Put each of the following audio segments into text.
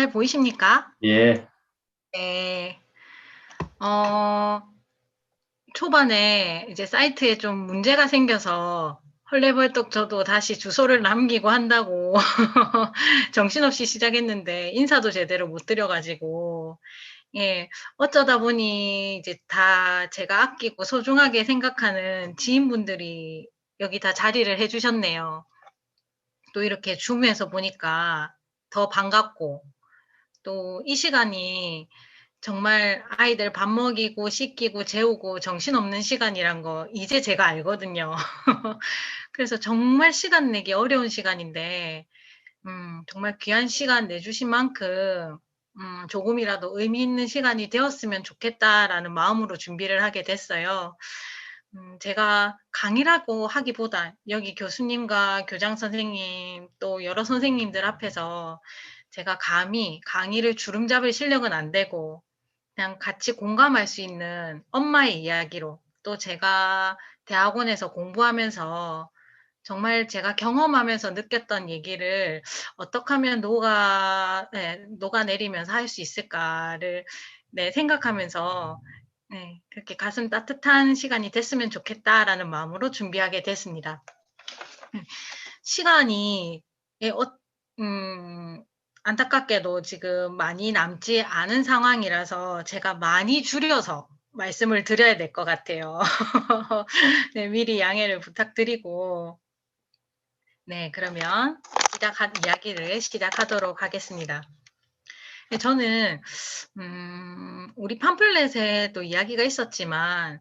잘 보이십니까? 예, 네. 어, 초반에 이제 사이트에 좀 문제가 생겨서 헐레벌떡 저도 다시 주소를 남기고 한다고 정신없이 시작했는데 인사도 제대로 못 드려가지고, 예, 어쩌다 보니 이제 다 제가 아끼고 소중하게 생각하는 지인분들이 여기 다 자리를 해주셨네요. 또 이렇게 줌에서 보니까 더 반갑고, 또 이 시간이 정말 아이들 밥 먹이고 씻기고 재우고 정신없는 시간이란 거 이제 제가 알거든요. 그래서 정말 시간 내기 어려운 시간인데, 정말 귀한 시간 내주신 만큼, 조금이라도 의미 있는 시간이 되었으면 좋겠다라는 마음으로 준비를 하게 됐어요. 제가 강의라고 하기보다 여기 교수님과 교장 선생님 또 여러 선생님들 앞에서 제가 감히 강의를 주름잡을 실력은 안 되고 그냥 같이 공감할 수 있는 엄마의 이야기로 또 제가 대학원에서 공부하면서 정말 제가 경험하면서 느꼈던 얘기를 어떻게 하면 녹아내리면서 할 수 있을까를 네, 생각하면서 네, 그렇게 가슴 따뜻한 시간이 됐으면 좋겠다라는 마음으로 준비하게 됐습니다. 시간이 예, 안타깝게도 지금 많이 남지 않은 상황이라서 제가 많이 줄여서 말씀을 드려야 될 것 같아요. 네, 미리 양해를 부탁드리고, 네, 그러면 이야기를 시작하도록 하겠습니다. 네, 저는, 우리 팜플렛에도 이야기가 있었지만,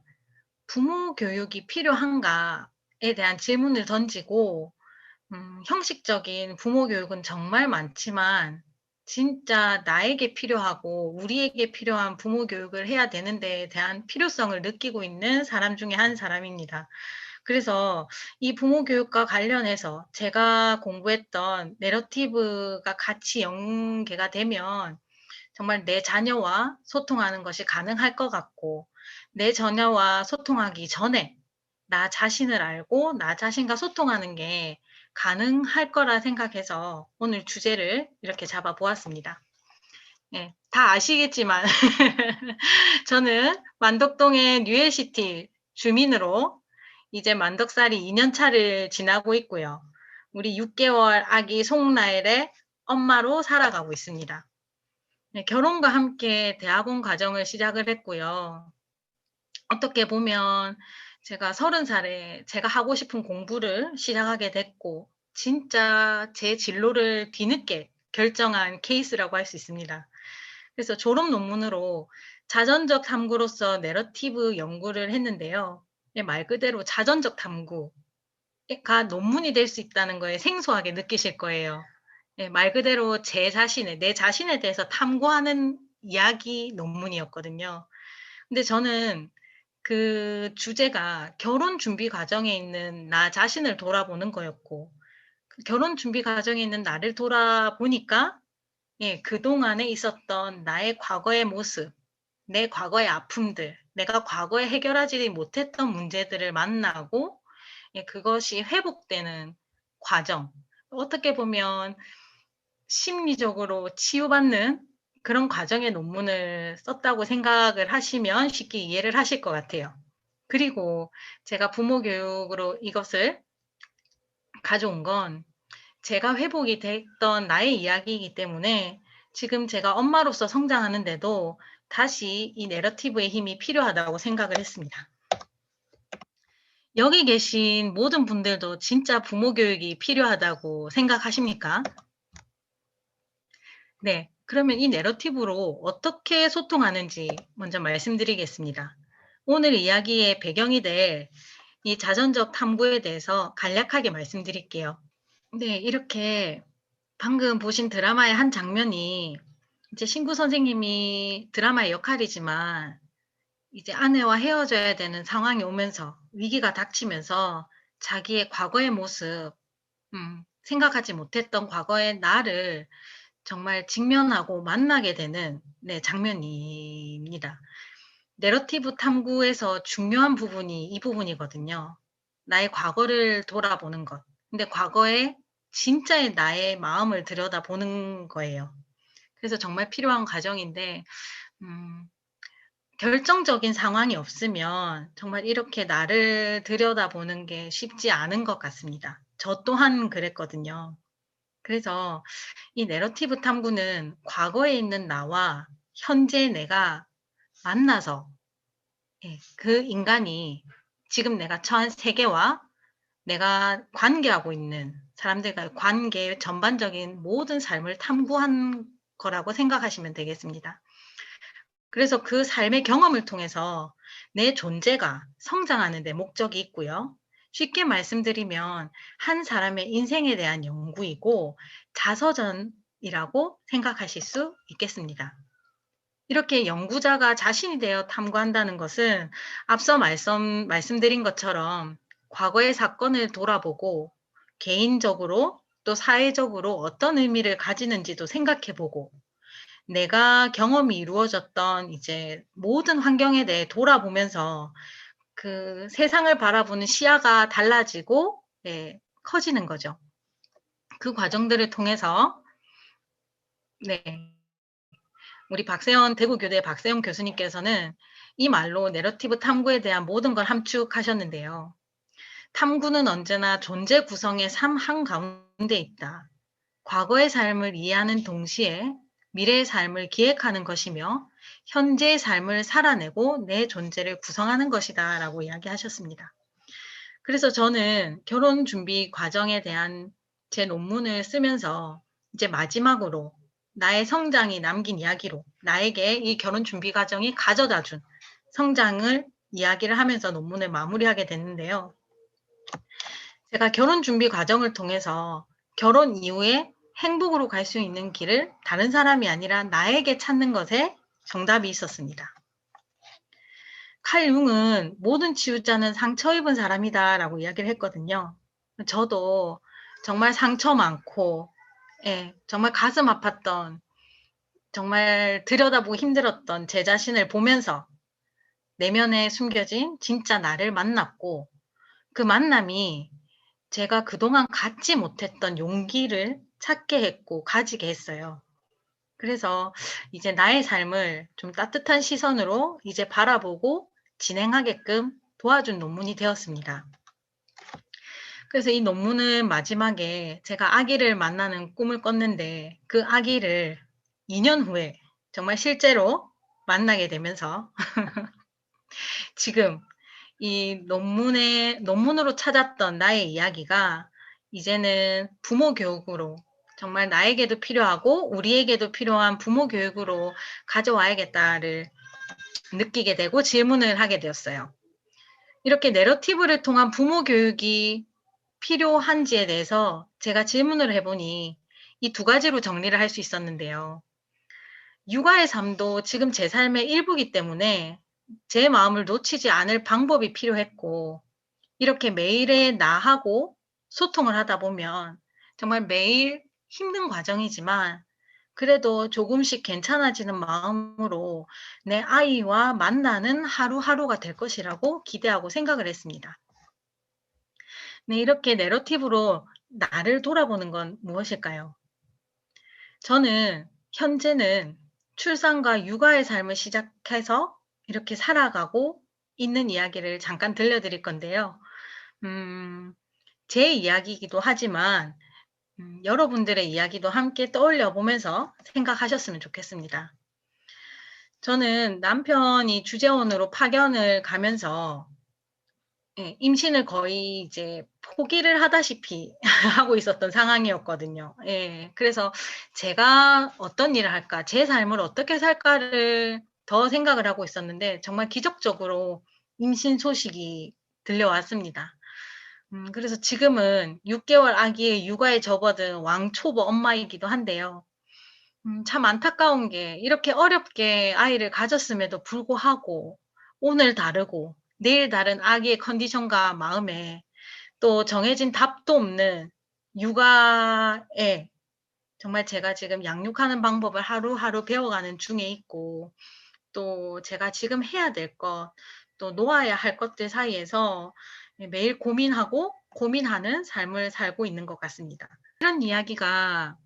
부모 교육이 필요한가에 대한 질문을 던지고, 형식적인 부모 교육은 정말 많지만 진짜 나에게 필요하고 우리에게 필요한 부모 교육을 해야 되는 데에 대한 필요성을 느끼고 있는 사람 중에 한 사람입니다. 그래서 이 부모 교육과 관련해서 제가 공부했던 내러티브가 같이 연계가 되면 정말 내 자녀와 소통하는 것이 가능할 것 같고 내 자녀와 소통하기 전에 나 자신을 알고 나 자신과 소통하는 게 가능할 거라 생각해서 오늘 주제를 이렇게 잡아 보았습니다. 네, 다 아시겠지만 저는 만덕동의 뉴엘시티 주민으로 이제 만덕살이 2년 차를 지나고 있고요. 우리 6개월 아기 송나엘의 엄마로 살아가고 있습니다. 네, 결혼과 함께 대학원 과정을 시작을 했고요. 어떻게 보면 제가 30살에 제가 하고 싶은 공부를 시작하게 됐고, 진짜 제 진로를 뒤늦게 결정한 케이스라고 할 수 있습니다. 그래서 졸업 논문으로 자전적 탐구로서 내러티브 연구를 했는데요. 말 그대로 자전적 탐구가 논문이 될 수 있다는 거에 생소하게 느끼실 거예요. 말 그대로 내 자신에 대해서 탐구하는 이야기 논문이었거든요. 근데 저는 그 주제가 결혼 준비 과정에 있는 나 자신을 돌아보는 거였고, 그 결혼 준비 과정에 있는 나를 돌아보니까, 예, 그동안에 있었던 나의 과거의 모습, 내 과거의 아픔들, 내가 과거에 해결하지 못했던 문제들을 만나고, 예, 그것이 회복되는 과정. 어떻게 보면 심리적으로 치유받는 그런 과정의 논문을 썼다고 생각을 하시면 쉽게 이해를 하실 것 같아요. 그리고 제가 부모 교육으로 이것을 가져온 건 제가 회복이 됐던 나의 이야기이기 때문에 지금 제가 엄마로서 성장하는데도 다시 이 내러티브의 힘이 필요하다고 생각을 했습니다. 여기 계신 모든 분들도 진짜 부모 교육이 필요하다고 생각하십니까? 네. 그러면 이 내러티브로 어떻게 소통하는지 먼저 말씀드리겠습니다. 오늘 이야기의 배경이 될 이 자전적 탐구에 대해서 간략하게 말씀드릴게요. 네, 이렇게 방금 보신 드라마의 한 장면이 이제 신구 선생님이 드라마의 역할이지만 이제 아내와 헤어져야 되는 상황이 오면서 위기가 닥치면서 자기의 과거의 모습, 생각하지 못했던 과거의 나를 정말 직면하고 만나게 되는 네, 장면입니다. 내러티브 탐구에서 중요한 부분이 이 부분이거든요. 나의 과거를 돌아보는 것. 근데 과거에 진짜의 나의 마음을 들여다보는 거예요. 그래서 정말 필요한 과정인데 음 결정적인 상황이 없으면 정말 이렇게 나를 들여다보는 게 쉽지 않은 것 같습니다. 저 또한 그랬거든요. 그래서 이 내러티브 탐구는 과거에 있는 나와 현재 내가 만나서 그 인간이 지금 내가 처한 세계와 내가 관계하고 있는 사람들과의 관계 전반적인 모든 삶을 탐구한 거라고 생각하시면 되겠습니다. 그래서 그 삶의 경험을 통해서 내 존재가 성장하는 데 목적이 있고요. 쉽게 말씀드리면 한 사람의 인생에 대한 연구이고 자서전이라고 생각하실 수 있겠습니다. 이렇게 연구자가 자신이 되어 탐구한다는 것은 앞서 말씀드린 것처럼 과거의 사건을 돌아보고 개인적으로 또 사회적으로 어떤 의미를 가지는지도 생각해 보고 내가 경험이 이루어졌던 이제 모든 환경에 대해 돌아보면서 그 세상을 바라보는 시야가 달라지고 커지는 거죠. 그 과정들을 통해서 네. 우리 박세현 대구교대 박세현 교수님께서는 이 말로 내러티브 탐구에 대한 모든 걸 함축하셨는데요. 탐구는 언제나 존재 구성의 삶 한가운데 있다. 과거의 삶을 이해하는 동시에 미래의 삶을 기획하는 것이며 현재의 삶을 살아내고 내 존재를 구성하는 것이다 라고 이야기하셨습니다. 그래서 저는 결혼 준비 과정에 대한 제 논문을 쓰면서 이제 마지막으로 나의 성장이 남긴 이야기로 나에게 이 결혼 준비 과정이 가져다 준 성장을 이야기를 하면서 논문을 마무리하게 됐는데요. 제가 결혼 준비 과정을 통해서 결혼 이후에 행복으로 갈 수 있는 길을 다른 사람이 아니라 나에게 찾는 것에 정답이 있었습니다. 칼 융은 모든 치유자는 상처 입은 사람이다라고 이야기를 했거든요. 저도 정말 상처 많고 정말 가슴 아팠던 정말 들여다보기 힘들었던 제 자신을 보면서 내면에 숨겨진 진짜 나를 만났고 그 만남이 제가 그동안 갖지 못했던 용기를 찾게 했고 가지게 했어요. 그래서 이제 나의 삶을 좀 따뜻한 시선으로 이제 바라보고 진행하게끔 도와준 논문이 되었습니다. 그래서 이 논문은 마지막에 제가 아기를 만나는 꿈을 꿨는데 그 아기를 2년 후에 정말 실제로 만나게 되면서 지금 이 논문으로 찾았던 나의 이야기가 이제는 부모 교육으로 정말 나에게도 필요하고 우리에게도 필요한 부모 교육으로 가져와야겠다를 느끼게 되고 질문을 하게 되었어요. 이렇게 내러티브를 통한 부모 교육이 필요한지에 대해서 제가 질문을 해보니 이 두 가지로 정리를 할 수 있었는데요. 육아의 삶도 지금 제 삶의 일부이기 때문에 제 마음을 놓치지 않을 방법이 필요했고 이렇게 매일의 나하고 소통을 하다 보면 정말 매일 힘든 과정이지만 그래도 조금씩 괜찮아지는 마음으로 내 아이와 만나는 하루하루가 될 것이라고 기대하고 생각을 했습니다. 네, 이렇게 내러티브로 나를 돌아보는 건 무엇일까요? 저는 현재는 출산과 육아의 삶을 시작해서 이렇게 살아가고 있는 이야기를 잠깐 들려드릴 건데요. 제 이야기이기도 하지만 여러분들의 이야기도 함께 떠올려 보면서 생각하셨으면 좋겠습니다. 저는 남편이 주재원으로 파견을 가면서 임신을 거의 이제 포기를 하다시피 하고 있었던 상황이었거든요. 그래서 제가 어떤 일을 할까, 제 삶을 어떻게 살까를 더 생각을 하고 있었는데 정말 기적적으로 임신 소식이 들려왔습니다. 그래서 지금은 6개월 아기의 육아에 접어든 왕초보 엄마이기도 한데요. 참 안타까운 게 이렇게 어렵게 아이를 가졌음에도 불구하고 오늘 다르고 내일 다른 아기의 컨디션과 마음에 또 정해진 답도 없는 육아에 정말 제가 지금 양육하는 방법을 하루하루 배워가는 중에 있고 또 제가 지금 해야 될 것, 또 놓아야 할 것들 사이에서 매일 고민하고 고민하는 삶을 살고 있는 것 같습니다. 이런 이야기가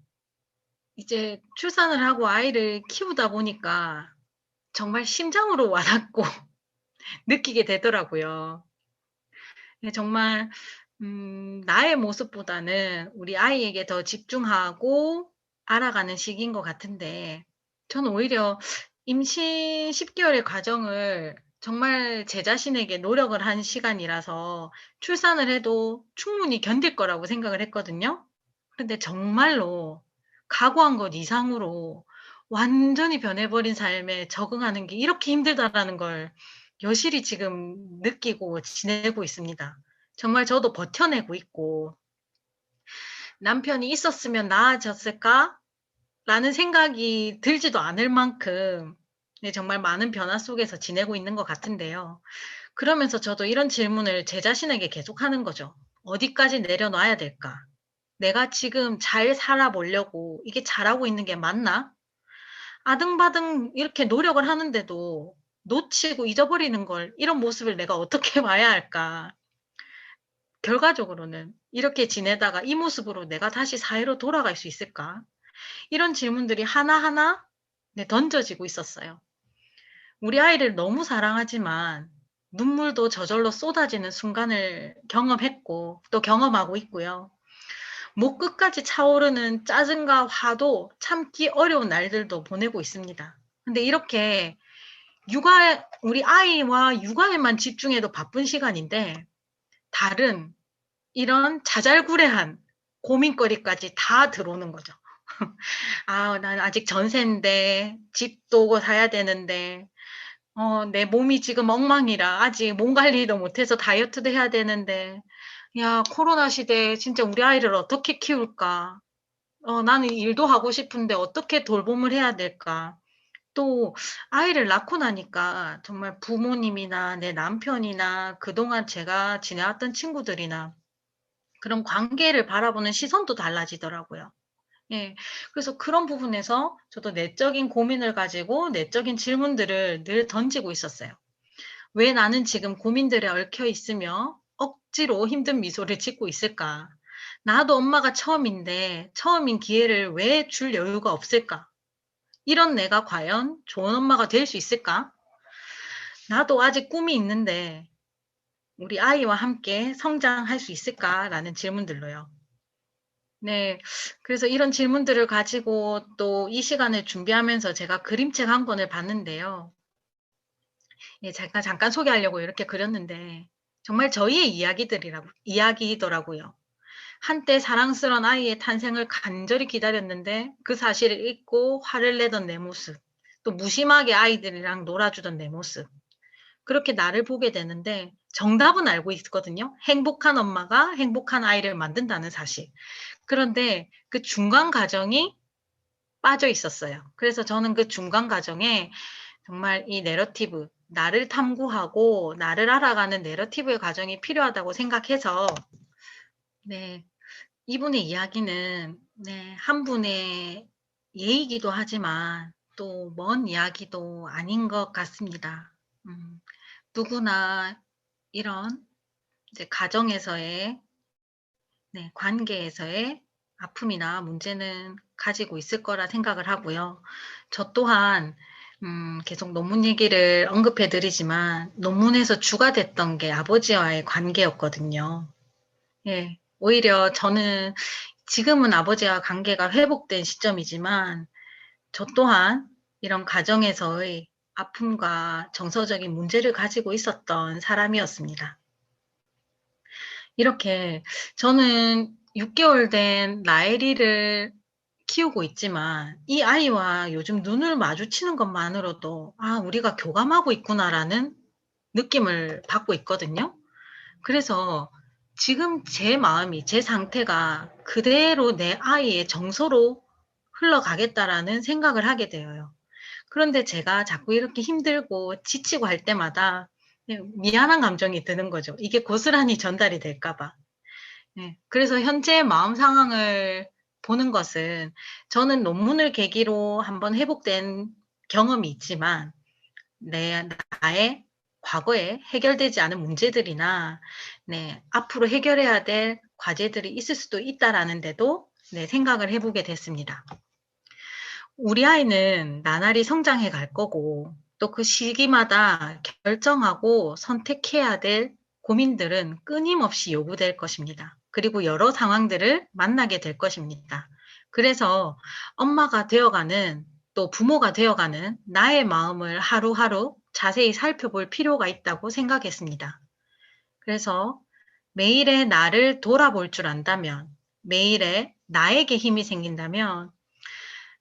이제 출산을 하고 아이를 키우다 보니까 정말 심장으로 와닿고 느끼게 되더라고요. 네, 정말 나의 모습보다는 우리 아이에게 더 집중하고 알아가는 시기인 것 같은데, 저는 오히려 임신 10 개월의 과정을 정말 제 자신에게 노력을 한 시간이라서 출산을 해도 충분히 견딜 거라고 생각을 했거든요. 그런데 정말로 각오한 것 이상으로 완전히 변해 버린 삶에 적응하는 게 이렇게 힘들다라는 걸 여실히 지금 느끼고 지내고 있습니다. 정말 저도 버텨내고 있고, '남편이 있었으면 나아졌을까?'라는 생각이 들지도 않을 만큼, 네, 정말 많은 변화 속에서 지내고 있는 것 같은데요. 그러면서 저도 이런 질문을 제 자신에게 계속하는 거죠. '어디까지 내려놔야 될까? 내가 지금 잘 살아 보려고 이게 잘하고 있는 게 맞나? 아등바등 이렇게 노력을 하는데도 놓치고 잊어버리는 걸, 이런 모습을 내가 어떻게 봐야 할까? 결과적으로는 이렇게 지내다가 이 모습으로 내가 다시 사회로 돌아갈 수 있을까?' 이런 질문들이 하나하나, 네, 던져지고 있었어요. 우리 아이를 너무 사랑하지만 눈물도 저절로 쏟아지는 순간을 경험했고 또 경험하고 있고요. 목 끝까지 차오르는 짜증과 화도 참기 어려운 날들도 보내고 있습니다. 근데 이렇게 우리 아이와 육아에만 집중해도 바쁜 시간인데, 다른 이런 자잘구레한 고민거리까지 다 들어오는 거죠. '아, 난 아직 전세인데 집도 사야 되는데, 내 몸이 지금 엉망이라 아직 몸 관리도 못해서 다이어트도 해야 되는데, 야, 코로나 시대에 진짜 우리 아이를 어떻게 키울까? 나는 일도 하고 싶은데 어떻게 돌봄을 해야 될까?' 또 아이를 낳고 나니까 정말 부모님이나 내 남편이나 그동안 제가 지내왔던 친구들이나 그런 관계를 바라보는 시선도 달라지더라고요. 예. 그래서 그런 부분에서 저도 내적인 고민을 가지고 내적인 질문들을 늘 던지고 있었어요. '왜 나는 지금 고민들에 얽혀 있으며 억지로 힘든 미소를 짓고 있을까? 나도 엄마가 처음인데 처음인 기회를 왜 줄 여유가 없을까? 이런 내가 과연 좋은 엄마가 될 수 있을까? 나도 아직 꿈이 있는데 우리 아이와 함께 성장할 수 있을까?'라는 질문들로요. 네. 그래서 이런 질문들을 가지고 또 이 시간을 준비하면서 제가 그림책 한 권을 봤는데요. 예, 잠깐 소개하려고 이렇게 그렸는데, 정말 저희의 이야기더라고요. 한때 사랑스러운 아이의 탄생을 간절히 기다렸는데 그 사실을 잊고 화를 내던 내 모습, 또 무심하게 아이들이랑 놀아주던 내 모습. 그렇게 나를 보게 되는데 정답은 알고 있거든요. 행복한 엄마가 행복한 아이를 만든다는 사실. 그런데 그 중간 과정이 빠져 있었어요. 그래서 저는 그 중간 과정에 정말 이 내러티브, 나를 탐구하고 나를 알아가는 내러티브의 과정이 필요하다고 생각해서, 네, 이분의 이야기는, 네, 한 분의 예이기도 하지만 또 먼 이야기도 아닌 것 같습니다. 음, 누구나 이런 이제 가정에서의, 네, 관계에서의 아픔이나 문제는 가지고 있을 거라 생각을 하고요. 저 또한 계속 논문 얘기를 언급해 드리지만 논문에서 주가 됐던 게 아버지와의 관계였거든요. 예. 오히려 저는 지금은 아버지와 관계가 회복된 시점이지만 저 또한 이런 가정에서의 아픔과 정서적인 문제를 가지고 있었던 사람이었습니다. 이렇게 저는 6 개월 된 라엘이를 키우고 있지만 이 아이와 요즘 눈을 마주치는 것만으로도 '아, 우리가 교감하고 있구나.'라는 느낌을 받고 있거든요. 그래서 지금 제 마음이, 제 상태가 그대로 내 아이의 정서로 흘러가겠다라는 생각을 하게 되어요. 그런데 제가 자꾸 이렇게 힘들고 지치고 할 때마다 미안한 감정이 드는 거죠. 이게 고스란히 전달이 될까 봐. 네. 그래서 현재의 마음 상황을 보는 것은, 저는 논문을 계기로 한번 회복된 경험이 있지만 내 나의 과거에 해결되지 않은 문제들이나, 네, 앞으로 해결해야 될 과제들이 있을 수도 있다라는 데도, 네, 생각을 해 보게 됐습니다. 우리 아이는 나날이 성장해 갈 거고 또 그 시기마다 결정하고 선택해야 될 고민들은 끊임없이 요구될 것입니다. 그리고 여러 상황들을 만나게 될 것입니다. 그래서 엄마가 되어가는 또 부모가 되어가는 나의 마음을 하루하루 자세히 살펴볼 필요가 있다고 생각했습니다. 그래서 매일의 나를 돌아볼 줄 안다면, 매일의 나에게 힘이 생긴다면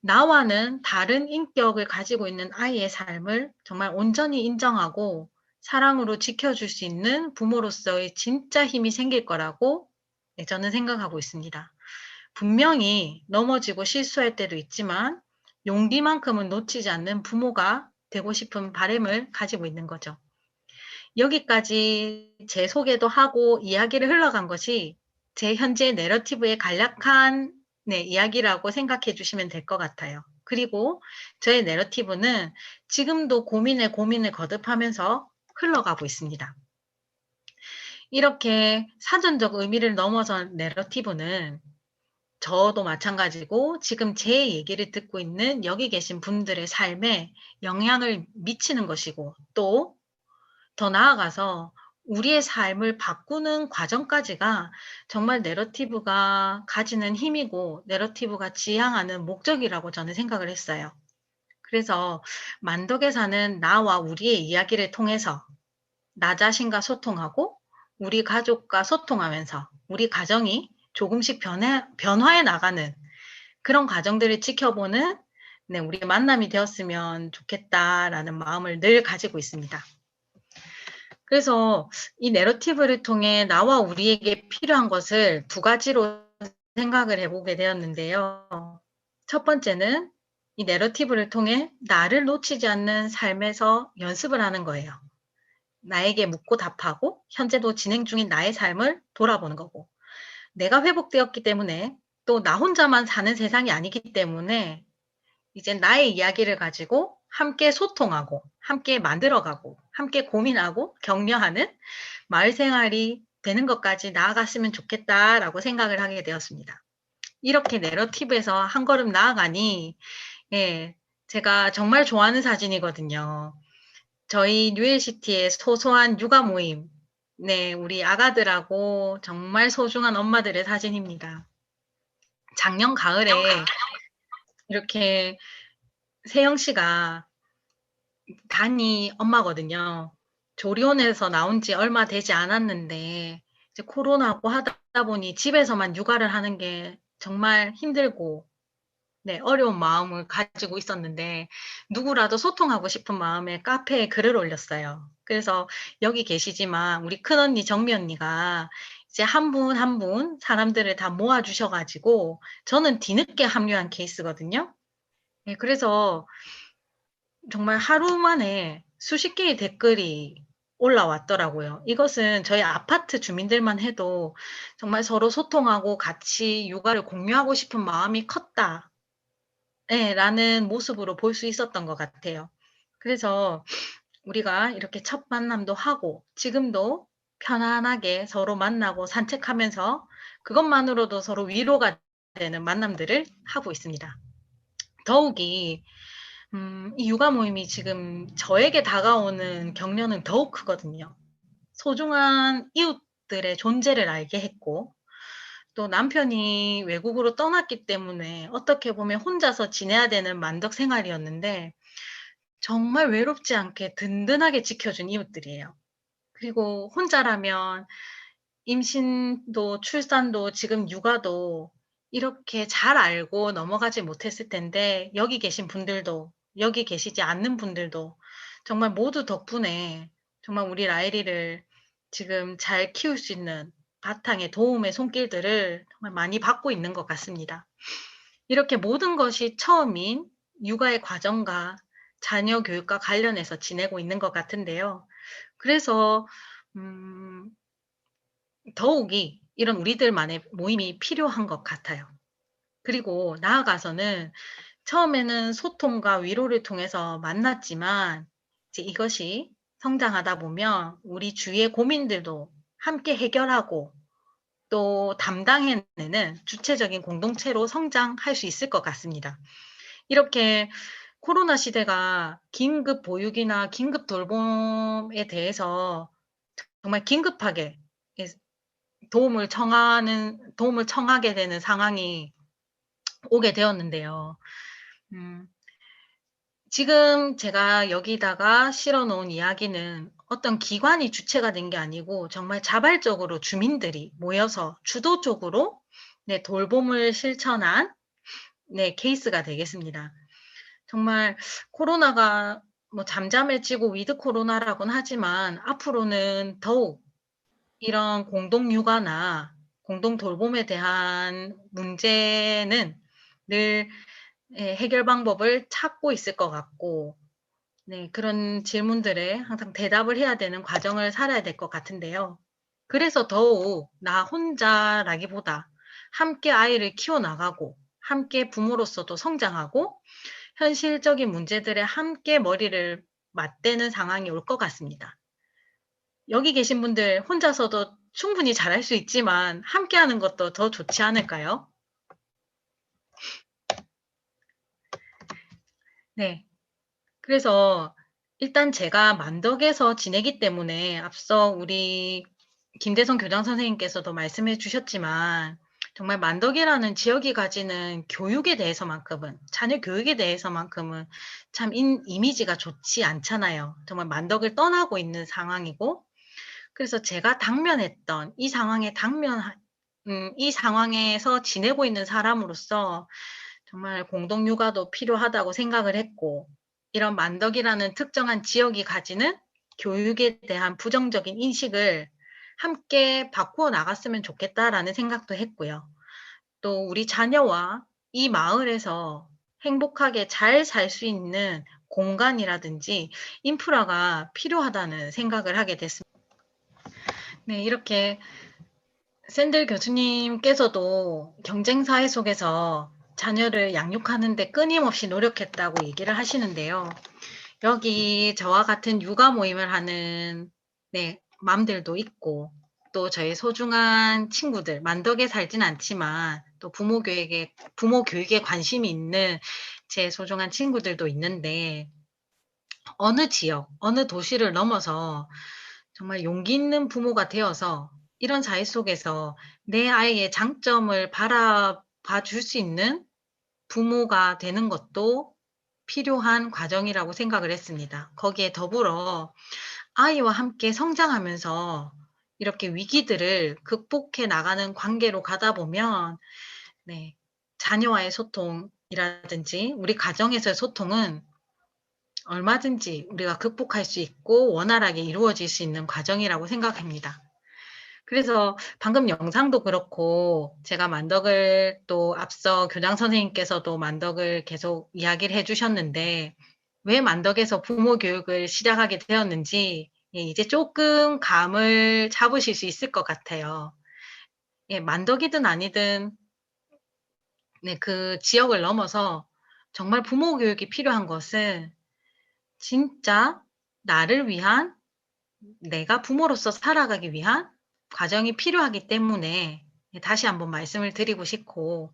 나와는 다른 인격을 가지고 있는 아이의 삶을 정말 온전히 인정하고 사랑으로 지켜줄 수 있는 부모로서의 진짜 힘이 생길 거라고 저는 생각하고 있습니다. 분명히 넘어지고 실수할 때도 있지만 용기만큼은 놓치지 않는 부모가 되고 싶은 바람을 가지고 있는 거죠. 여기까지 제 소개도 하고 이야기를 흘러간 것이 제 현재 내러티브의 간략한 이야기라고 생각해 주시면 될 것 같아요. 그리고 저의 내러티브는 지금도 고민에 고민을 거듭하면서 흘러가고 있습니다. 이렇게 사전적 의미를 넘어선 내러티브는 저도 마찬가지고 지금 제 얘기를 듣고 있는 여기 계신 분들의 삶에 영향을 미치는 것이고 또 더 나아가서 우리의 삶을 바꾸는 과정까지가 정말 내러티브가 가지는 힘이고 내러티브가 지향하는 목적이라고 저는 생각을 했어요. 그래서 만덕에 사는 나와 우리의 이야기를 통해서 나 자신과 소통하고 우리 가족과 소통하면서 우리 가정이 조금씩 변화해 나가는 그런 과정들을 지켜보는 우리 만남이 되었으면 좋겠다라는 마음을 늘 가지고 있습니다. 그래서 이 내러티브를 통해 나와 우리에게 필요한 것을 두 가지로 생각을 해보게 되었는데요. 첫 번째는 이 내러티브를 통해 나를 놓치지 않는 삶에서 연습을 하는 거예요. 나에게 묻고 답하고 현재도 진행 중인 나의 삶을 돌아보는 거고 내가 회복되었기 때문에 또 나 혼자만 사는 세상이 아니기 때문에 이제 나의 이야기를 가지고 함께 소통하고 함께 만들어가고 함께 고민하고 격려하는 마을 생활이 되는 것까지 나아갔으면 좋겠다라고 생각을 하게 되었습니다. 이렇게 내러티브에서 한 걸음 나아가니 제가 정말 좋아하는 사진이거든요. 저희 뉴엘시티의 소소한 육아 모임, 우리 아가들하고 정말 소중한 엄마들의 사진입니다. 작년 가을에 이렇게 세영 씨가 단이 엄마거든요. 조리원에서 나온 지 얼마 되지 않았는데 이제 코로나고 하다 보니 집에서만 육아를 하는 게 정말 힘들고 어려운 마음을 가지고 있었는데 누구라도 소통하고 싶은 마음에 카페에 글을 올렸어요. 그래서 여기 계시지만 우리 큰언니 정미 언니가 이제 한 분 한 분 사람들을 다 모아 주셔 가지고 저는 뒤늦게 합류한 케이스거든요. 그래서 정말 하루 만에 수십 개의 댓글이 올라왔더라고요. 이것은 저희 아파트 주민들만 해도 정말 서로 소통하고 같이 육아를 공유하고 싶은 마음이 컸다. 라는 모습으로 볼 수 있었던 것 같아요. 그래서 우리가 이렇게 첫 만남도 하고 지금도 편안하게 서로 만나고 산책하면서 그것만으로도 서로 위로가 되는 만남들을 하고 있습니다. 더욱이 이 육아 모임이 지금 저에게 다가오는 격려는 더욱 크거든요. 소중한 이웃들의 존재를 알게 했고 또 남편이 외국으로 떠났기 때문에 어떻게 보면 혼자서 지내야 되는 만덕 생활이었는데 정말 외롭지 않게 든든하게 지켜준 이웃들이에요. 그리고 혼자라면 임신도 출산도 지금 육아도 이렇게 잘 알고 넘어가지 못했을 텐데 여기 계신 분들도 여기 계시지 않는 분들도 정말 모두 덕분에 정말 우리 라이리를 지금 잘 키울 수 있는 바탕의 도움의 손길들을 정말 많이 받고 있는 것 같습니다. 이렇게 모든 것이 처음인 육아의 과정과 자녀 교육과 관련해서 지내고 있는 것 같은데요. 그래서 더욱이 이런 우리들만의 모임이 필요한 것 같아요. 그리고 나아가서는 처음에는 소통과 위로를 통해서 만났지만 이제 이것이 성장하다 보면 우리 주위의 고민들도 함께 해결하고 또 담당해내는 주체적인 공동체로 성장할 수 있을 것 같습니다. 이렇게 코로나 시대가 긴급 보육이나 긴급 돌봄에 대해서 정말 긴급하게 예 도움을 청하게 되는 상황이 오게 되었는데요. 음 지금 제가 여기다가 실어 놓은 이야기는 어떤 기관이 주체가 된 게 아니고 정말 자발적으로 주민들이 모여서 주도적으로 네 돌봄을 실천한 네 케이스가 되겠습니다. 정말 코로나가 뭐 잠잠해지고 위드 코로나라고는 하지만 앞으로는 더욱 이런 공동 육아나 공동 돌봄에 대한 문제는 늘 예 해결 방법을 찾고 있을 것 같고 네 그런 질문들에 항상 대답을 해야 되는 과정을 살아야 될 것 같은데요. 그래서 더욱 나 혼자라기보다 함께 아이를 키워 나가고 함께 부모로서도 성장하고 현실적인 문제들에 함께 머리를 맞대는 상황이 올 것 같습니다. 여기 계신 분들 혼자서도 충분히 잘할 수 있지만 함께하는 것도 더 좋지 않을까요? 네. 그래서 일단 제가 만덕에서 지내기 때문에 앞서 우리 김대성 교장 선생님께서도 말씀해 주셨지만 정말 만덕이라는 지역이 가지는 교육에 대해서만큼은 자녀 교육에 대해서만큼은 참 이미지가 좋지 않잖아요. 정말 만덕을 떠나고 있는 상황이고 그래서 제가 당면했던 이 상황에 이 상황에서 지내고 있는 사람으로서 정말 공동 육아도 필요하다고 생각을 했고 이런 만덕이라는 특정한 지역이 가지는 교육에 대한 부정적인 인식을 함께 바꾸어 나갔으면 좋겠다라는 생각도 했고요. 또 우리 자녀와 이 마을에서 행복하게 잘 살 수 있는 공간이라든지 인프라가 필요하다는 생각을 하게 됐습니다. 네, 이렇게 샌들 교수님께서도 경쟁 사회 속에서 자녀를 양육하는 데 끊임없이 노력했다고 얘기를 하시는데요. 여기 저와 같은 육아 모임을 하는 네, 맘들도 있고 또 저희 소중한 친구들, 만덕에 살진 않지만 또 부모 교육에 관심이 있는 제 소중한 친구들도 있는데 어느 지역, 어느 도시를 넘어서 정말 용기 있는 부모가 되어서 이런 사회 속에서 내 아이의 장점을 바라봐 줄 수 있는 부모가 되는 것도 필요한 과정이라고 생각을 했습니다. 거기에 더불어 아이와 함께 성장하면서 이렇게 위기들을 극복해 나가는 관계로 가다 보면 네 자녀와의 소통이라든지 우리 가정에서의 소통은 얼마든지 우리가 극복할 수 있고 원활하게 이루어질 수 있는 과정이라고 생각합니다. 그래서 방금 영상도 그렇고 제가 만덕을 또 앞서 교장 선생님께서도 만덕을 계속 이야기를 해 주셨는데 왜 만덕에서 부모 교육을 시작하게 되었는지 예 이제 쪼끔 감을 잡으실 수 있을 것 같아요. 예 만덕이든 아니든 네 그 지역을 넘어서 정말 부모 교육이 필요한 것은 진짜 나를 위한 내가 부모로서 살아가기 위한 과정이 필요하기 때문에 예 다시 한번 말씀을 드리고 싶고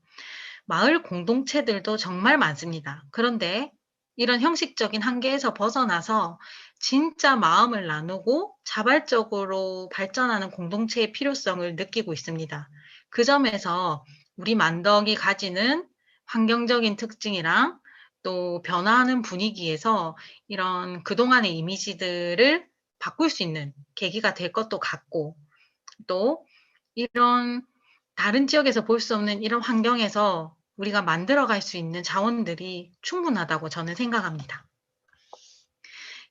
마을 공동체들도 정말 많습니다. 그런데 이런 형식적인 한계에서 벗어나서 진짜 마음을 나누고 자발적으로 발전하는 공동체의 필요성을 느끼고 있습니다. 그 점에서 우리 만덕이 가지는 환경적인 특징이랑 또 변화하는 분위기에서 이런 그동안의 이미지들을 바꿀 수 있는 계기가 될 것도 같고 또 이런 다른 지역에서 볼 수 없는 이런 환경에서 우리가 만들어 갈 수 있는 자원들이 충분하다고 저는 생각합니다.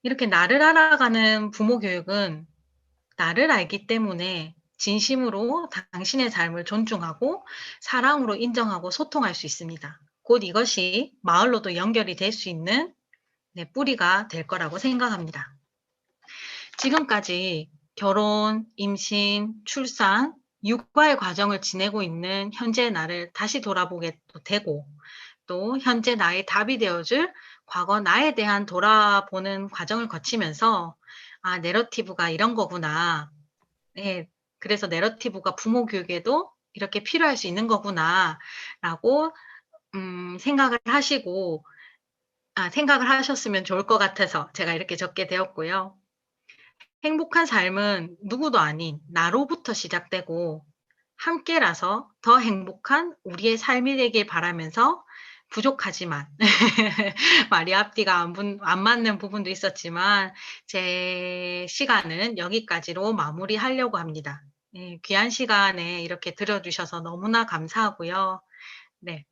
이렇게 나를 알아가는 부모 교육은 나를 알기 때문에 진심으로 당신의 삶을 존중하고 사랑으로 인정하고 소통할 수 있습니다. 곧 이것이 마을로도 연결이 될 수 있는 네, 뿌리가 될 거라고 생각합니다. 지금까지 결혼, 임신, 출산, 육아의 과정을 지내고 있는 현재의 나를 다시 돌아보게 되고 또 현재 나의 답이 되어줄 과거 나에 대한 돌아보는 과정을 거치면서 '아 내러티브가 이런 거구나. 네. 그래서 내러티브가 부모 교육에도 이렇게 필요할 수 있는 거구나.'라고 생각을 하시고 생각을 하셨으면 좋을 것 같아서 제가 이렇게 적게 되었고요. 행복한 삶은 누구도 아닌 나로부터 시작되고 함께라서 더 행복한 우리의 삶이 되길 바라면서 부족하지만 말이 앞뒤가 안 맞는 부분도 있었지만 제 시간은 여기까지로 마무리하려고 합니다. 예, 귀한 시간에 이렇게 들어주셔서 너무나 감사하고요. 네.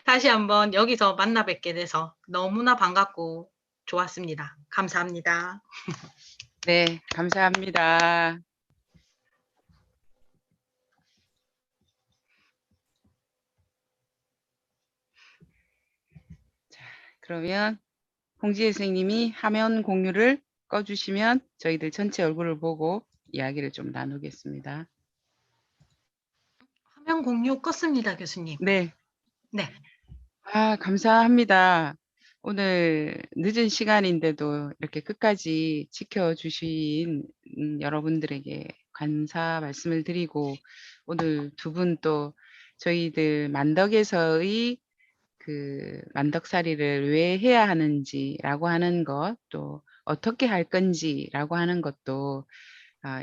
다시 한번 여기서 만나 뵙게 돼서 너무나 반갑고 좋았습니다. 감사합니다. 네, 감사합니다. 자, 그러면 홍지혜 선생님이 화면 공유를 꺼주시면 저희들 전체 얼굴을 보고 이야기를 좀 나누겠습니다. 화면 공유 껐습니다, 교수님. 네. 네. 감사합니다. 오늘 늦은 시간인데도 이렇게 끝까지 지켜주신 여러분들에게 감사 말씀을 드리고, 오늘 두 분 또 저희들 만덕에서의 그 만덕살이를 왜 해야 하는지라고 하는 것, 또 어떻게 할 건지라고 하는 것도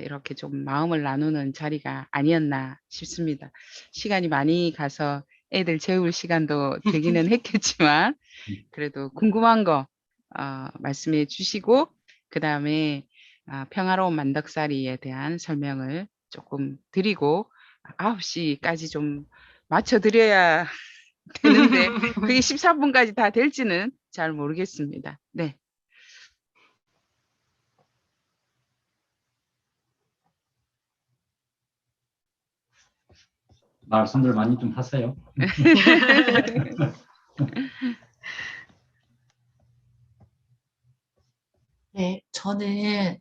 이렇게 좀 마음을 나누는 자리가 아니었나 싶습니다. 시간이 많이 가서 애들 재울 시간도 되기는 했겠지만 그래도 궁금한 거 말씀해 주시고, 그 다음에 평화로운 만덕살이에 대한 설명을 조금 드리고 9시까지 좀 맞춰드려야 되는데 그게 14분까지 다 될지는 잘 모르겠습니다. 네. 말씀들 많이 좀 하세요. 네, 저는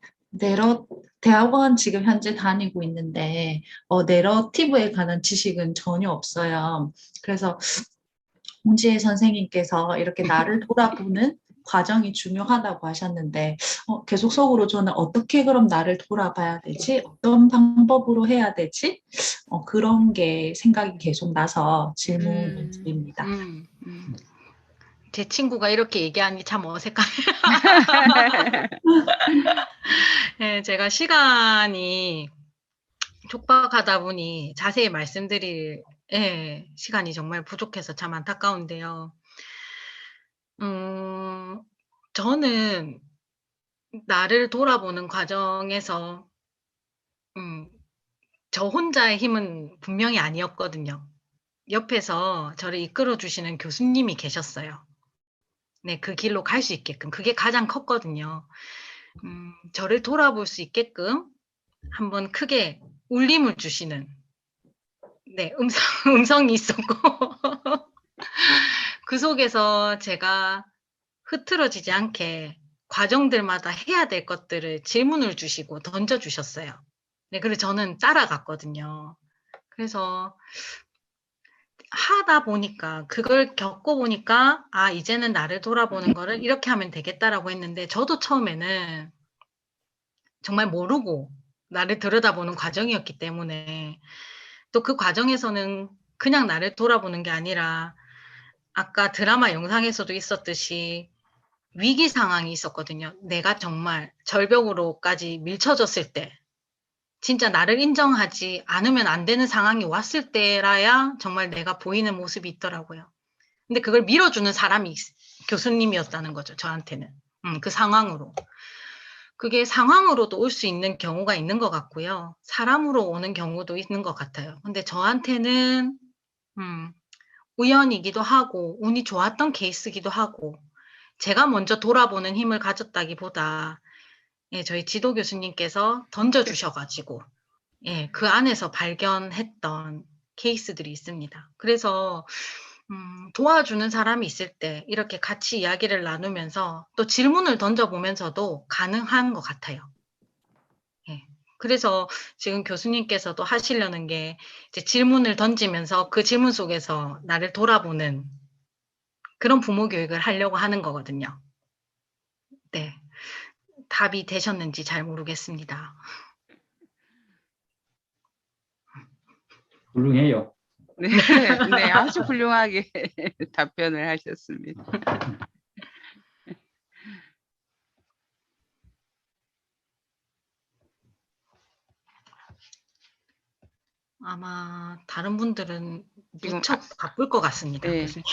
대학원 지금 현재 다니고 있는데, 내러티브에 관한 지식은 전혀 없어요. 그래서 홍지혜 선생님께서 이렇게 나를 돌아보는 과정이 중요하다고 하셨는데, 계속 속으로 저는 어떻게 그럼 나를 돌아봐야 되지? 어떤 방법으로 해야 되지? 그런 게 생각이 계속 나서 질문을 드립니다. 제 친구가 이렇게 얘기하니 참 어색하네요. 네, 제가 시간이 촉박하다 보니 자세히 말씀드릴 시간이 정말 부족해서 참 안타까운데요. 저는 나를 돌아보는 과정에서 저 혼자의 힘은 분명히 아니었거든요. 옆에서 저를 이끌어 주시는 교수님이 계셨어요. 네, 그 길로 갈 수 있게끔. 그게 가장 컸거든요. 저를 돌아볼 수 있게끔 한번 크게 울림을 주시는 네, 음성이 있었고 그 속에서 제가 흐트러지지 않게 과정들마다 해야 될 것들을 질문을 주시고 던져 주셨어요. 네, 그래서 저는 따라갔거든요. 그래서 하다 보니까 그걸 겪어 보니까 이제는 나를 돌아보는 거를 이렇게 하면 되겠다라고 했는데 저도 처음에는 정말 모르고 나를 들여다보는 과정이었기 때문에 또 그 과정에서는 그냥 나를 돌아보는 게 아니라 아까 드라마 영상에서도 있었듯이 위기 상황이 있었거든요. 내가 정말 절벽으로까지 밀쳐졌을 때 진짜 나를 인정하지 않으면 안 되는 상황이 왔을 때라야 정말 내가 보이는 모습이 있더라고요. 근데 그걸 밀어주는 사람이 교수님이었다는 거죠. 저한테는. 그 상황으로. 그게 상황으로도 올 수 있는 경우가 있는 것 같고요. 사람으로 오는 경우도 있는 것 같아요. 근데 저한테는 우연이기도 하고 운이 좋았던 케이스기도 하고 제가 먼저 돌아보는 힘을 가졌다기보다 저희 지도 교수님께서 던져주셔가지고 그 안에서 발견했던 케이스들이 있습니다. 그래서 도와주는 사람이 있을 때 이렇게 같이 이야기를 나누면서 또 질문을 던져보면서도 가능한 것 같아요. 그래서 지금 교수님께서도 하시려는 게 이제 질문을 던지면서 그 질문 속에서 나를 돌아보는 그런 부모 교육을 하려고 하는 거거든요. 네. 답이 되셨는지 잘 모르겠습니다. 훌륭해요. 네, 네, 아주 훌륭하게 답변을 하셨습니다. 아마 다른 분들은 지금 무척 바쁠 것 같습니다, 네, 교수님.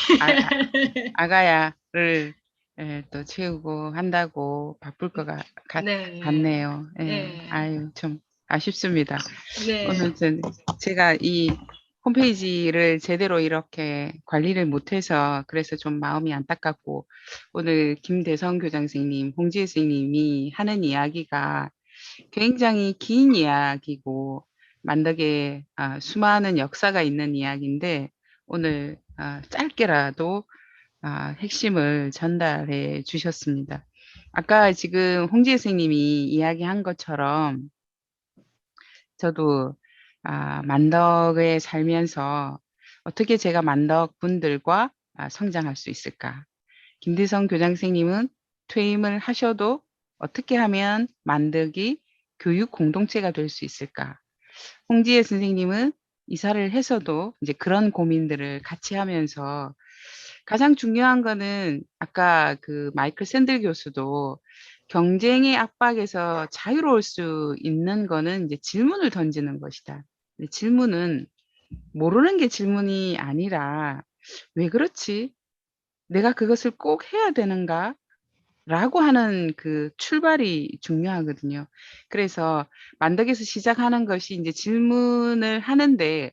아가야를 또 채우고 한다고 바쁠 것 네. 같네요. 예. 네. 아유, 좀 아쉽습니다. 네. 오늘 제가 이 홈페이지를 제대로 이렇게 관리를 못해서 그래서 좀 마음이 안타깝고, 오늘 김대성 교장 선생님, 홍지혜 선생님이 하는 이야기가 굉장히 긴 이야기고 만덕에 수많은 역사가 있는 이야기인데, 오늘 짧게라도 핵심을 전달해 주셨습니다. 아까 지금 홍지혜 선생님이 이야기한 것처럼 저도 만덕에 살면서 어떻게 제가 만덕 분들과 성장할 수 있을까? 김대성 교장 선생님은 퇴임을 하셔도 어떻게 하면 만덕이 교육 공동체가 될 수 있을까? 홍지혜 선생님은 이사를 해서도 이제 그런 고민들을 같이 하면서, 가장 중요한 거는 아까 그 마이클 샌들 교수도 경쟁의 압박에서 자유로울 수 있는 거는 이제 질문을 던지는 것이다. 근데 질문은 모르는 게 질문이 아니라 왜 그렇지? 내가 그것을 꼭 해야 되는가? 라고 하는 그 출발이 중요하거든요. 그래서 만덕에서 시작하는 것이 이제 질문을 하는데,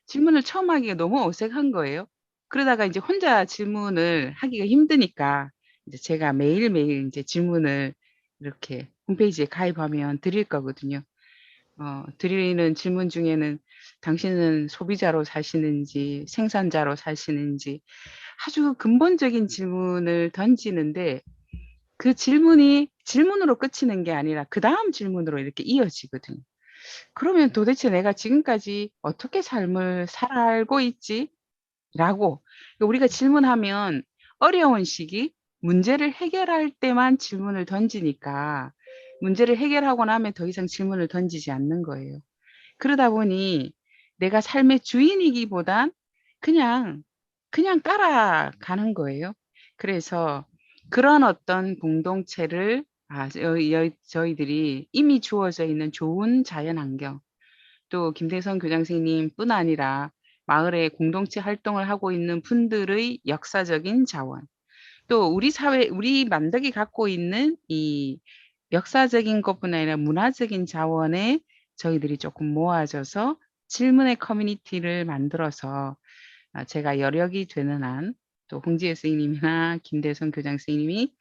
질문을 처음 하기가 너무 어색한 거예요. 그러다가 이제 혼자 질문을 하기가 힘드니까 이제 제가 매일매일 이제 질문을 이렇게 홈페이지에 가입하면 드릴 거거든요. 드리는 질문 중에는 당신은 소비자로 사시는지 생산자로 사시는지 아주 근본적인 질문을 던지는데, 그 질문이 질문으로 끝이는 게 아니라 그 다음 질문으로 이렇게 이어지거든요. 그러면 도대체 내가 지금까지 어떻게 삶을 살고 있지? 라고 우리가 질문하면 어려운 시기, 문제를 해결할 때만 질문을 던지니까 문제를 해결하고 나면 더 이상 질문을 던지지 않는 거예요. 그러다 보니 내가 삶의 주인이기보단 그냥 따라가는 거예요. 그래서 그런 어떤 공동체를 저희들이 이미 주어져 있는 좋은 자연 환경, 또 김대성 교장 선생님뿐 아니라 마을에 공동체 활동을 하고 있는 분들의 역사적인 자원, 또 우리 사회, 우리 만덕이 갖고 있는 이 역사적인 것뿐 아니라 문화적인 자원에 저희들이 조금 모아져서 질문의 커뮤니티를 만들어서, 제가 여력이 되는 한 또 홍지혜 선생님이나 김대성 교장 선생님이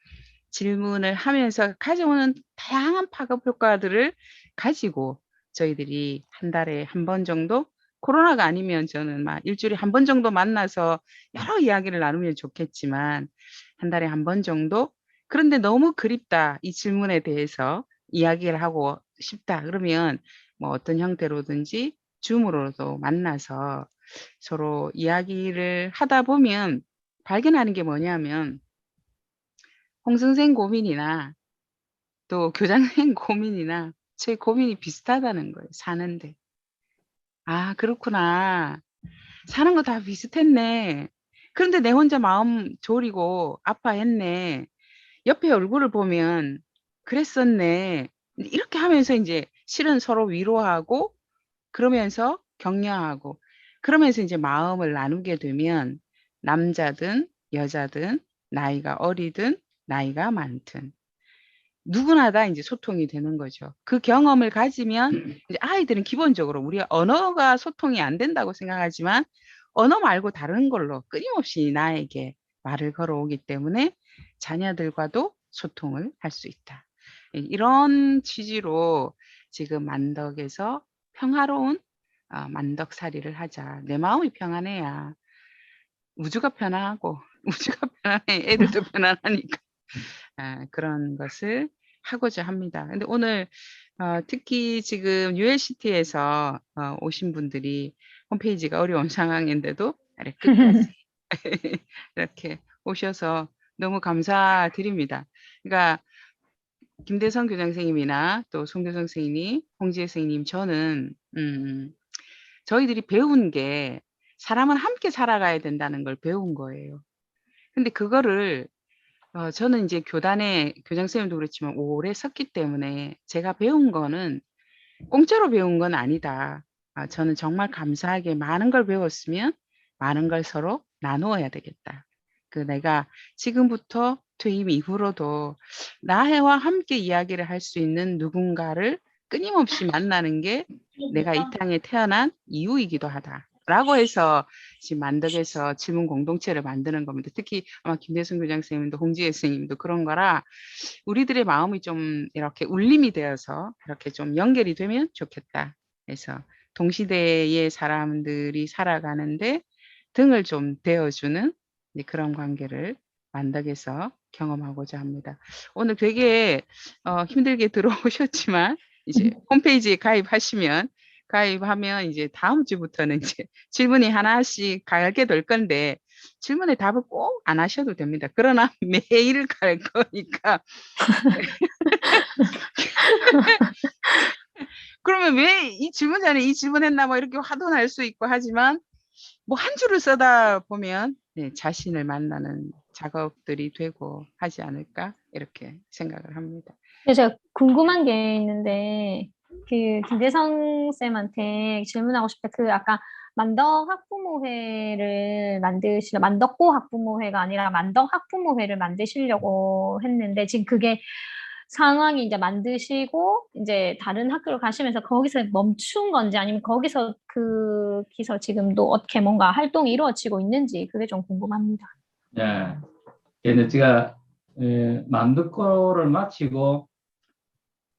질문을 하면서 가져오는 다양한 파급 효과들을 가지고 저희들이 한 달에 한 번 정도, 코로나가 아니면 저는 막 일주일에 한 번 정도 만나서 여러 이야기를 나누면 좋겠지만 한 달에 한 번 정도, 그런데 너무 그립다, 이 질문에 대해서 이야기를 하고 싶다 그러면 뭐 어떤 형태로든지 줌으로도 만나서 서로 이야기를 하다 보면 발견하는 게 뭐냐면, 홍 선생 고민이나 또 교장 선생 고민이나 제 고민이 비슷하다는 거예요, 사는데. 아, 그렇구나. 사는 거 다 비슷했네. 그런데 내 혼자 마음 졸이고 아파했네. 옆에 얼굴을 보면 그랬었네. 이렇게 하면서 이제 실은 서로 위로하고 그러면서 격려하고 그러면서 이제 마음을 나누게 되면, 남자든 여자든 나이가 어리든 나이가 많든 누구나 다 이제 소통이 되는 거죠. 그 경험을 가지면 이제 아이들은 기본적으로 우리가 언어가 소통이 안 된다고 생각하지만 언어 말고 다른 걸로 끊임없이 나에게 말을 걸어오기 때문에 자녀들과도 소통을 할 수 있다. 이런 취지로 지금 만덕에서 평화로운 만덕살이를 하자. 내 마음이 평안해야 우주가 편안하고 우주가 편안해 애들도 편안하니까 그런 것을 하고자 합니다. 근데 오늘 특히 지금 ULCT에서 오신 분들이 홈페이지가 어려운 상황인데도 이렇게 끝까지 이렇게 오셔서 너무 감사드립니다. 그러니까 김대성 교장 선생님이나 또 송교성 선생님, 홍지혜 선생님, 저는 저희들이 배운 게 사람은 함께 살아가야 된다는 걸 배운 거예요. 근데 그거를 저는 이제 교단에 교장 선생님도 그렇지만 오래 섰기 때문에 제가 배운 거는 공짜로 배운 건 아니다. 저는 정말 감사하게 많은 걸 배웠으면 많은 걸 서로 나누어야 되겠다. 내가 지금부터 퇴임 이후로도 나와 함께 이야기를 할 수 있는 누군가를 끊임없이 만나는 게 내가 이 땅에 태어난 이유이기도 하다라고 해서 지금 만덕에서 질문 공동체를 만드는 겁니다. 특히 아마 김대순 교장 선생님도 홍지혜 선생님도 그런 거라 우리들의 마음이 좀 이렇게 울림이 되어서 이렇게 좀 연결이 되면 좋겠다. 그래서 동시대의 사람들이 살아가는데 등을 좀 대어주는 그런 관계를 만덕에서 경험하고자 합니다. 오늘 되게 힘들게 들어오셨지만 이제 홈페이지에 가입하면 이제 다음 주부터는 이제 질문이 하나씩 갈게 될 건데 질문에 답을 꼭 안 하셔도 됩니다. 그러나 매일 갈 거니까. 그러면 왜 이 질문자는 이 질문했나 뭐 이렇게 화도 날 수 있고 하지만 뭐 한 줄을 써다 보면 자신을 만나는 작업들이 되고 하지 않을까 이렇게 생각을 합니다. 제가 궁금한 게 있는데 그 김대성 쌤한테 질문하고 싶은 그 아까 만덕 학부모회를 만덕고 학부모회가 아니라 만덕 학부모회를 만드시려고 했는데 지금 그게 상황이 이제 만드시고 이제 다른 학교를 가시면서 거기서 멈춘 건지 아니면 거기서 지금도 어떻게 뭔가 활동이 이루어지고 있는지 그게 좀 궁금합니다. 예. 근데 제가 만덕고를 마치고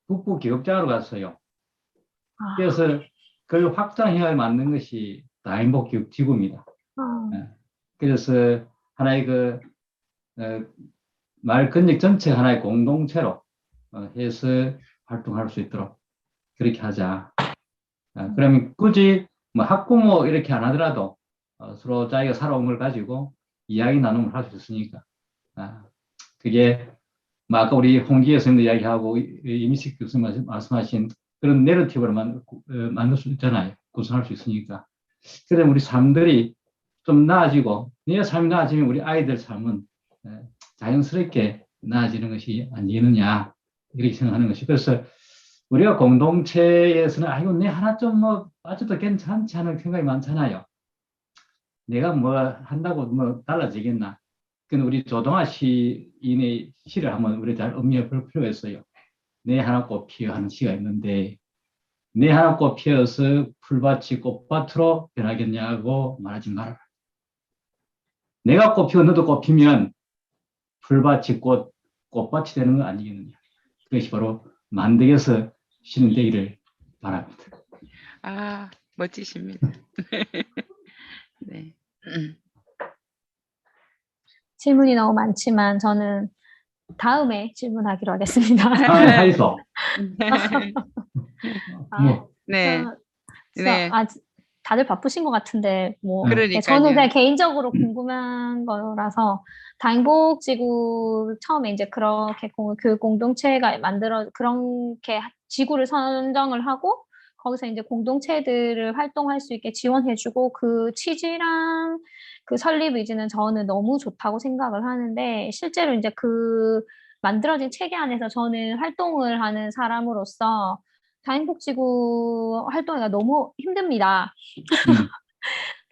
북부 기업장으로 갔어요. 그래서 그걸 확장해야 만든 것이 다행복교육지구입니다. 예. 그래서 하나의 마을 근역 전체 하나의 공동체로 해서 활동할 수 있도록 그렇게 하자. 그러면 굳이 뭐 학부모 이렇게 안 하더라도 서로 자기가 살아온 걸 가지고 이야기 나눔을 할 수 있으니까. 그게 뭐 아까 우리 홍지혜 선생님도 이야기하고 이미식 교수님 말씀하신 그런 내러티브를 만들 수 있잖아요. 구성할 수 있으니까. 그래서 우리 삶들이 좀 나아지고 내 삶이 나아지면 우리 아이들 삶은 자연스럽게 나아지는 것이 아니겠느냐 이렇게 생각하는 것이. 그래서 우리가 공동체에서는 아이고 내 하나 좀 뭐 빠져도 괜찮지 않은 생각이 많잖아요. 내가 뭐 한다고 뭐 달라지겠나. 그건 우리 조동아 시인의 시를 한번 우리 잘 음미해 볼 필요가 있어요. 내 하나 꽃 피어 하는 시가 있는데 내 하나 꽃 피어서 풀밭이 꽃밭으로 변하겠냐고 말하지 말아라. 내가 꽃 피어 너도 꽃 피면 풀밭이 꽃밭이 되는 거 아니겠느냐. 그것이 바로 만덕에서 실현되기를 바랍니다. 멋지십니다. 네. 질문이 너무 많지만 저는 다음에 질문하기로 하겠습니다. 하이소. 네. 네. 다들 바쁘신 것 같은데 뭐 그러니까요. 저는 그냥 개인적으로 궁금한 거라서 다행복지구 처음에 이제 그렇게 교육 공동체가 그렇게 지구를 선정을 하고 거기서 이제 공동체들을 활동할 수 있게 지원해주고 그 취지랑 그 설립 의지는 저는 너무 좋다고 생각을 하는데 실제로 이제 그 만들어진 체계 안에서 저는 활동을 하는 사람으로서 다행복지구 활동이 너무 힘듭니다.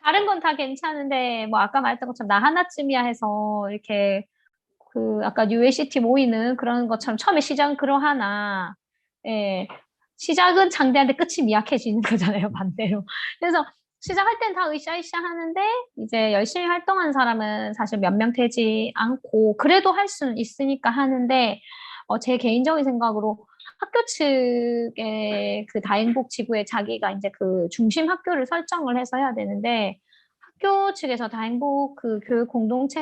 다른 건 다 괜찮은데 뭐 아까 말했던 것처럼 나 하나쯤이야 해서 이렇게 아까 UACT 모이는 그런 것처럼 처음에 시작은 그러하나 시작은 장대한데 끝이 미약해지는 거잖아요, 반대로. 그래서 시작할 땐 다 으쌰으쌰 하는데 이제 열심히 활동하는 사람은 사실 몇 명 되지 않고 그래도 할 수는 있으니까 하는데 제 개인적인 생각으로 학교 측의 그 다행복지구에 자기가 이제 그 중심 학교를 설정을 해서 해야 되는데 학교 측에서 다행복 그 교육 공동체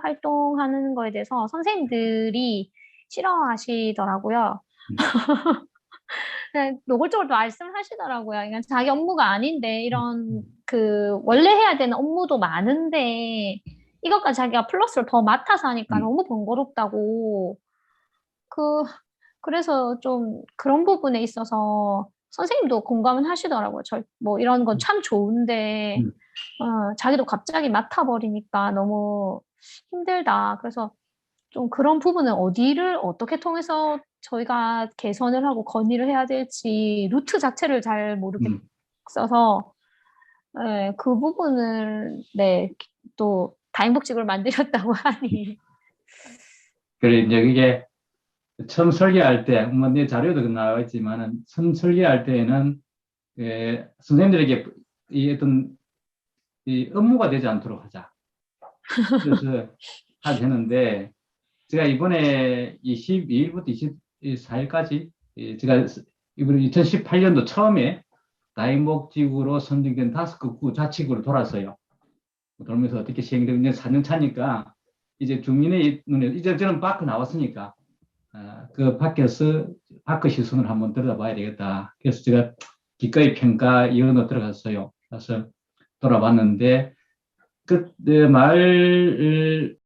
활동하는 거에 대해서 선생님들이 싫어하시더라고요. 노골적으로 말씀하시더라고요. 그러니까 자기 업무가 아닌데 이런 원래 해야 되는 업무도 많은데 이것까지 자기가 플러스를 더 맡아서 하니까 너무 번거롭다고. 그래서 좀 그런 부분에 있어서 선생님도 공감은 하시더라고요. 뭐 이런 건 참 좋은데 음. 자기도 갑자기 맡아버리니까 너무 힘들다. 그래서 좀 그런 부분은 어디를 어떻게 통해서 저희가 개선을 하고 건의를 해야 될지 루트 자체를 잘 모르겠어서 그 부분을 또 다인복직을 만드셨다고 하니 그래 이제 그게 처음 설계할 때, 뭐 내 자료도 나와 있지만은 처음 설계할 때에는 선생님들에게 이 어떤 이 업무가 되지 않도록 하자. 그래서 하셨는데 제가 이번에 22일부터 24일까지 제가 이번 2018년도 처음에 다인복직으로 선정된 5개 구 자치구를 돌았어요. 돌면서 어떻게 시행되고 이제 4년 차니까 이제 주민의 눈에 이제 저는 밖에 나왔으니까 그 밖에서 밖의 시선을 한번 들여다봐야 되겠다. 그래서 제가 기꺼이 평가위원으로 들어갔어요. 그래서 돌아봤는데 그 말